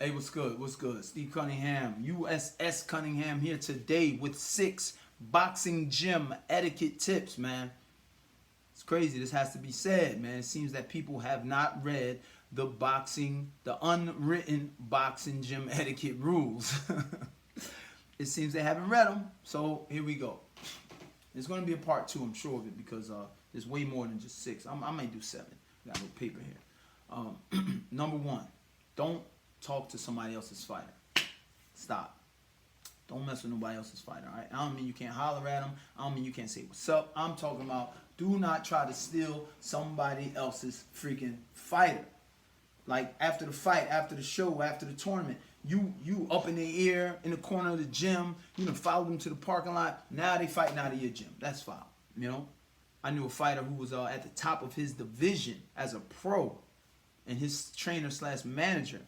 Hey, what's good? What's good? Steve Cunningham, USS Cunningham here today with 6 boxing gym etiquette tips, man. It's crazy. This has to be said, man. It seems that people have not read the unwritten boxing gym etiquette rules. It seems they haven't read them. So here we go. There's going to be a part 2, I'm sure of it, because there's way more than just 6. I may do 7. Got a little paper here. Number 1, don't talk to somebody else's fighter. Stop. Don't mess with nobody else's fighter, all right? I don't mean you can't holler at them. I don't mean you can't say what's up. I'm talking about do not try to steal somebody else's freaking fighter. Like after the fight, after the show, after the tournament, you up in their ear in the corner of the gym. You done followed them to the parking lot. Now they fighting out of your gym. That's foul. You know, I knew a fighter who was at the top of his division as a pro, and his trainer slash manager.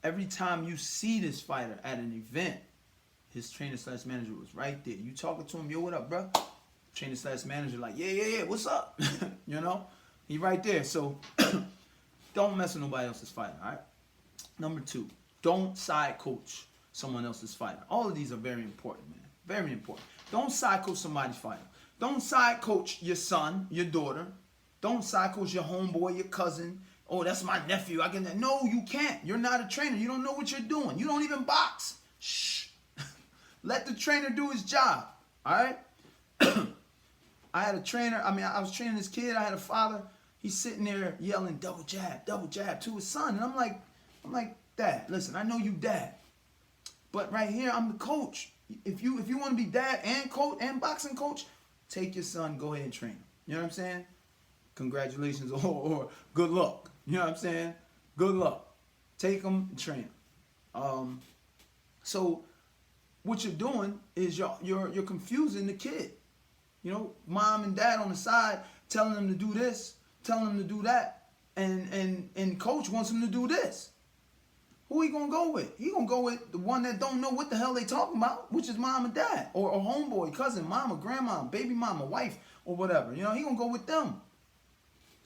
Every time you see this fighter at an event, his trainer slash manager was right there. You talking to him, yo, what up, bro? Trainer slash manager like, yeah, what's up? You know, he right there. So don't mess with nobody else's fighter, all right? Number 2, don't side coach someone else's fighter. All of these are very important, man. Very important. Don't side coach somebody's fighter. Don't side coach your son, your daughter. Don't side coach your homeboy, your cousin. Oh, that's my nephew. I can. No, you can't. You're not a trainer. You don't know what you're doing. You don't even box. Shh. Let the trainer do his job. All right. I had a trainer. I was training this kid. I had a father. He's sitting there yelling double jab to his son, and I'm like, Dad, listen. I know you dad, but right here I'm the coach. If you want to be dad and coach and boxing coach, take your son. Go ahead and train him. You know what I'm saying? Congratulations or good luck. You know what I'm saying? Good luck. Take them and train them. So what you're doing is you're confusing the kid. You know, mom and dad on the side telling them to do this, telling them to do that, and coach wants them to do this. Who he gonna go with? He gonna go with the one that don't know what the hell they talking about, which is mom and dad, or a homeboy, cousin, mama, grandma, baby mama, wife, or whatever. You know, he gonna go with them.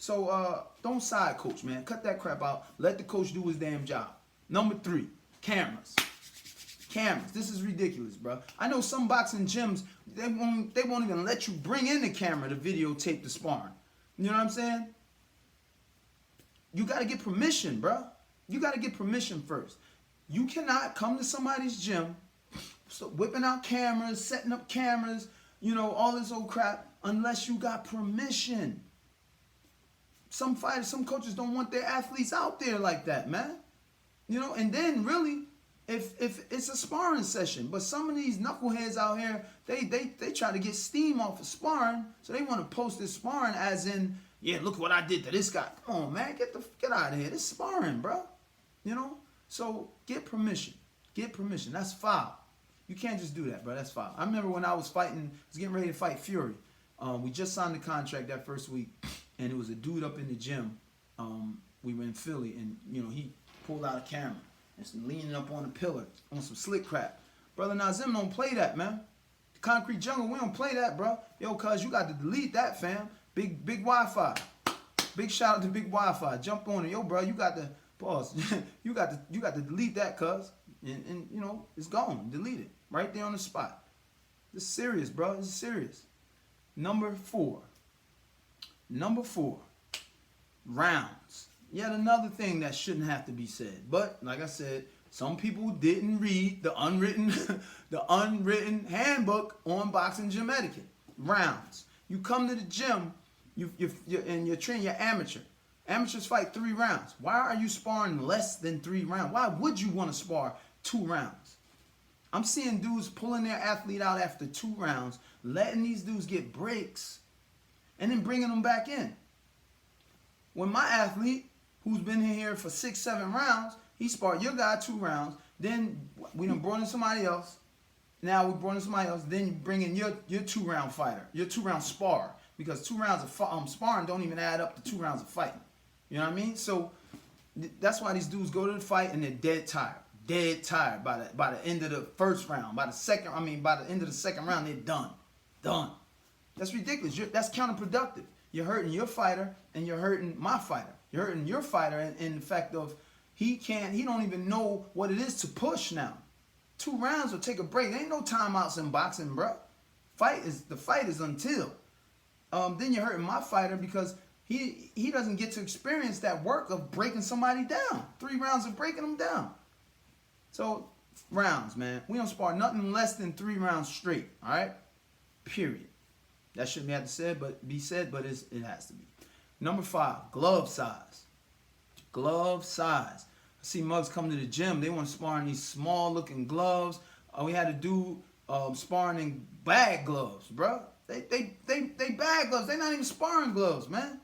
So don't side coach, man. Cut that crap out. Let the coach do his damn job. Number 3, cameras. Cameras. This is ridiculous, bro. I know some boxing gyms, they won't even let you bring in the camera to videotape the sparring. You know what I'm saying? You got to get permission, bro. You got to get permission first. You cannot come to somebody's gym, whipping out cameras, setting up cameras, you know, all this old crap, unless you got permission. Some fighters, some coaches don't want their athletes out there like that, man. You know, and then really, if it's a sparring session, but some of these knuckleheads out here, they try to get steam off of sparring, so they want to post this sparring as in, yeah, look what I did to this guy. Come on, man, get out of here. This sparring, bro. You know, so get permission. Get permission. That's foul. You can't just do that, bro. That's foul. I remember when I was getting ready to fight Fury. We just signed the contract that first week. And it was a dude up in the gym. We were in Philly, and you know he pulled out a camera and leaning up on a pillar on some slick crap. Brother Nazim don't play that, man. The Concrete Jungle, we don't play that, bro. Yo, cuz you got to delete that, fam. Big Wi-Fi. Big shout out to Big Wi-Fi. Jump on it, yo, bro. You got to pause. you got to delete that, cuz, and you know it's gone. Delete it right there on the spot. This is serious, bro. This is serious. Number 4, rounds. Yet another thing that shouldn't have to be said. But like I said, some people didn't read the unwritten handbook on boxing gym etiquette. Rounds. You come to the gym, and you're training. You're amateur. Amateurs fight 3 rounds. Why are you sparring less than 3 rounds? Why would you want to spar 2 rounds? I'm seeing dudes pulling their athlete out after 2 rounds, letting these dudes get breaks, and then bringing them back in. When my athlete, who's been here for 6, 7 rounds, he sparred your guy 2 rounds, then we done brought in somebody else. Now we brought in somebody else, then you bring in your 2-round fighter, your 2-round spar, because 2 rounds of sparring don't even add up to 2 rounds of fighting. You know what I mean? So that's why these dudes go to the fight and they're dead tired. Dead tired by the end of the first round. By the end of the second round, they're done. Done. That's ridiculous. That's counterproductive. You're hurting your fighter and you're hurting my fighter. You're hurting your fighter in the fact of He don't even know what it is to push now. 2 rounds or take a break. There ain't no timeouts in boxing, bro. The fight is until. Then you're hurting my fighter because he doesn't get to experience that work of breaking somebody down. 3 rounds of breaking them down. So rounds, man. We don't spar nothing less than 3 rounds straight. All right. Period. That shouldn't have to be said, but it has to be. Number 5, glove size. Glove size. I see mugs come to the gym. They want to spar in these small looking gloves. We had to do sparring in bag gloves, bro. They bag gloves. They not even sparring gloves, man.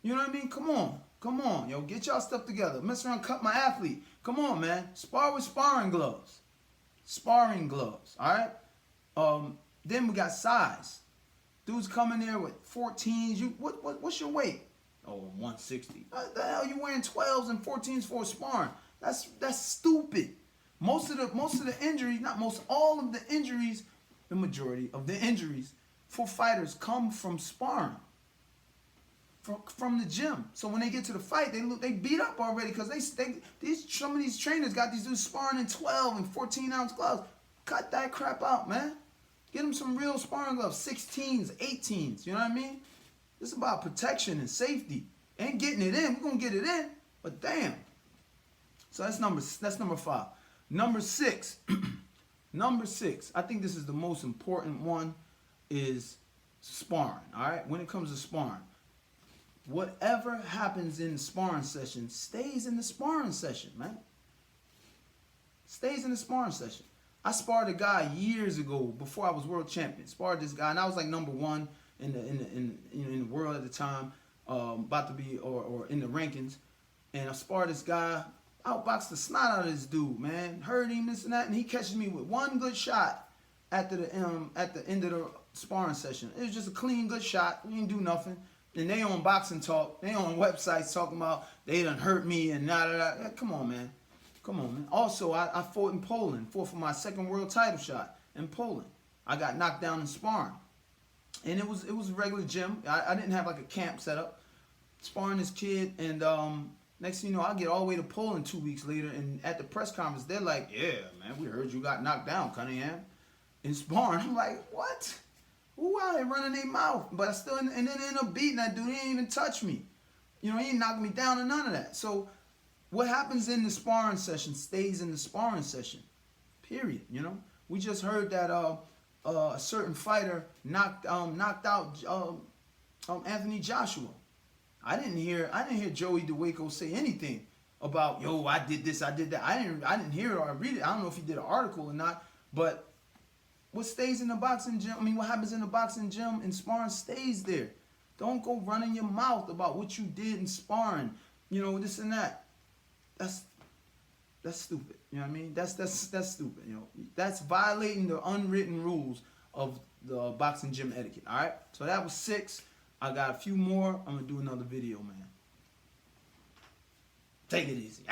You know what I mean? Come on, yo, get y'all stuff together. Mess around, cut my athlete. Come on, man. Spar with sparring gloves. Sparring gloves. All right. Then we got size. Dudes coming there with 14s. What's your weight? Oh, 160. What the hell you wearing 12s and 14s for sparring? That's stupid. Most of the injuries, not most, all of the injuries, the majority of the injuries for fighters come from sparring. From the gym. So when they get to the fight, they beat up already because some of these trainers got these dudes sparring in 12 and 14-ounce gloves. Cut that crap out, man. Get them some real sparring gloves, 16s, 18s. You know what I mean? This is about protection and safety. Ain't getting it in. We're gonna get it in, but damn. So that's number 5. Number 6. Number 6. I think this is the most important one. Is sparring. All right. When it comes to sparring, whatever happens in the sparring session stays in the sparring session, man. Stays in the sparring session. I sparred a guy years ago before I was world champion. Sparred this guy, and I was like number 1 in the world at the time, about to be or in the rankings. And I sparred this guy, outboxed the snot out of this dude, man. Hurt him, this and that, and he catches me with one good shot at the end of the sparring session. It was just a clean, good shot. We didn't do nothing. And they on boxing talk, they on websites talking about they done hurt me and nah. Come on, man. Come on, man. Also, I fought in Poland. Fought for my 2nd world title shot in Poland. I got knocked down in sparring. And it was a regular gym. I didn't have like a camp set up. Sparring this kid, and next thing you know, I get all the way to Poland 2 weeks later, and at the press conference, they're like, "Yeah, man, we heard you got knocked down, Cunningham, in sparring." I'm like, "What? Who out here running their mouth?" But I still, and then they end up beating that dude. He didn't even touch me. You know, he didn't knock me down or none of that. So what happens in the sparring session stays in the sparring session. Period. You know, we just heard that a certain fighter knocked out Anthony Joshua. I didn't hear Joey DeWaco say anything about, yo, I did this, I did that. I didn't hear it or read it. I don't know if he did an article or not, but what stays in the boxing gym, what happens in the boxing gym and sparring stays there. Don't go running your mouth about what you did in sparring, you know, this and that. That's stupid. You know what I mean? That's stupid. You know, that's violating the unwritten rules of the boxing gym etiquette. All right. So that was 6. I got a few more. I'm gonna do another video, man. Take it easy.